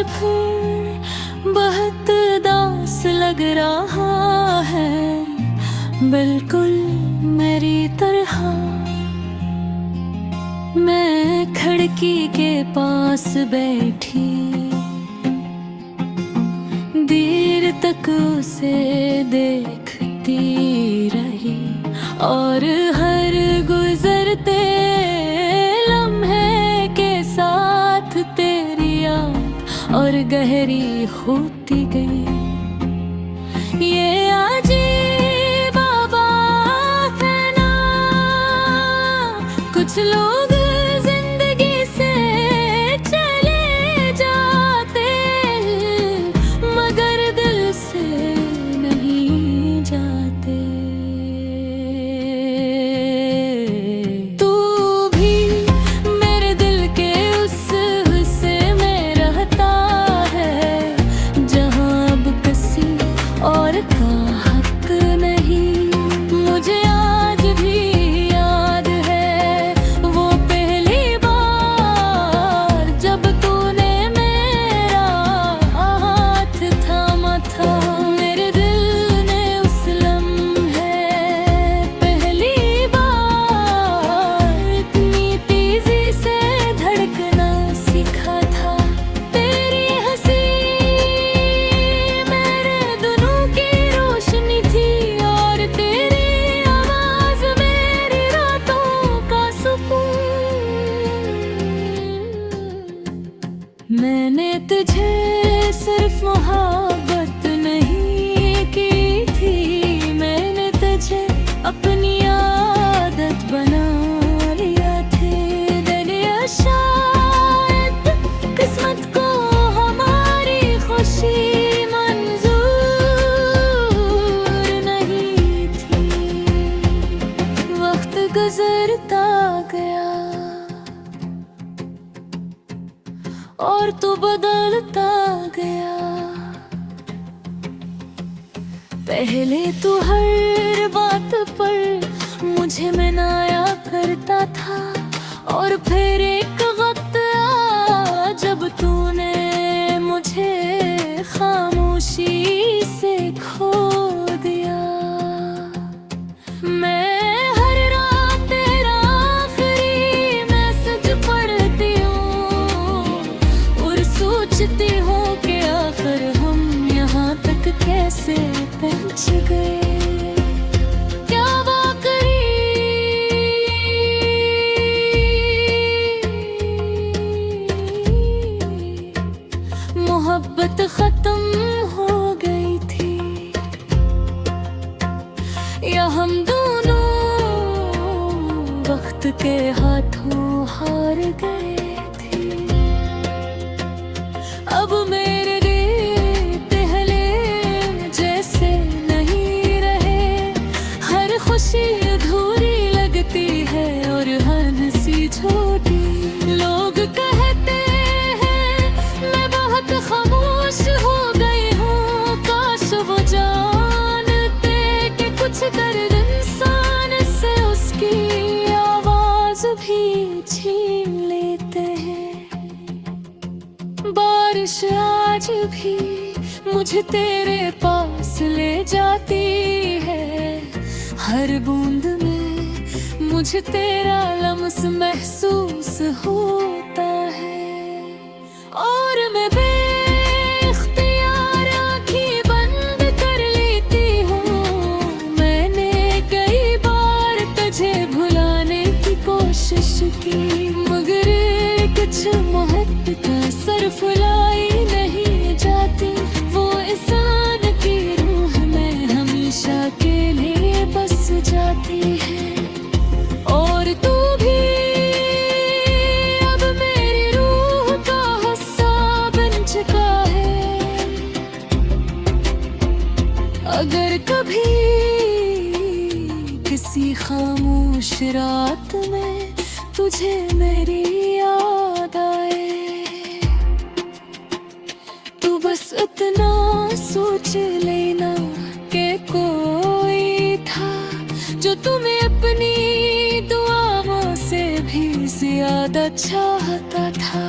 फिर बहुत दास लग रहा है, बिल्कुल मेरी तरह। मैं खिड़की के पास बैठी देर तक उसे देखती रही, और हर गुजरते लम्हे के साथ तेरी याद और गहरी होती गई। ये अजीब बात है ना, कुछ लोग जिंदगी से चले जाते मगर दिल से नहीं जाते। तू भी मेरे दिल के उस हिस्से में रहता है जहां अब किसी और का हक नहीं। मुझे आज भी याद है वो पहली बार जब तूने मेरा हाथ थामा था। मेरे दिल ने उस लम्हे पहली बार इतनी तेजी से धड़कना सीखा था। तेरी हंसी मेरे दोनों की रोशनी थी, और तेरी आवाज मेरी रातों का सुकून। मैंने तुझे सिर्फ मोहब्बत नहीं की थी, मैंने तुझे अपनी आदत बना लिया थे। दरिया शायद किस्मत को हमारी खुशी मंजूर नहीं थी। वक्त गुजरता गया और तू बदलता गया। पहले तू हर बात पर मुझे मनाया करता था, और फिर एक वक्त आया जब तूने मुझे खामोशी से खो दिया। मैं हर रात तेरा आखिरी मैसेज पढ़ती हूँ और सोचती हूँ कि आखिर हम यहाँ तक कैसे पहुँच गए। क्या वाकई मोहब्बत खत्म हो गई थी, या हम दोनों वक्त के हाथों हार गए थे। अब मेरे लिए पहले जैसे नहीं रहे, हर खुशी अधूरी लगती है और हर हंसी छोटी। लोग कहते हैं मैं बहुत खामोश हो गई हूँ, काश वो जानते कि कुछ दर्द इंसान से उसकी आवाज भी छीन लेते हैं। बारिश आज भी मुझे तेरे पास ले जाती है, हर बूंद में मुझे तेरा लम्स महसूस होता है। और मैं बेख्तियार आँखें बंद कर लेती हूँ। मैंने कई बार तुझे भुलाने की कोशिश की, मगर कुछ मोहब्बत असर फुलाई नहीं जाती। वो इंसान की रूह में हमेशा के लिए बस जाती है। और तू भी अब मेरी रूह का हिस्सा बन चुका है। अगर कभी किसी खामोश रात में तुझे मेरी याद आए, तू बस इतना सोच लेना कि कोई था जो तुम्हें अपनी दुआओं से भी ज्यादा चाहता था।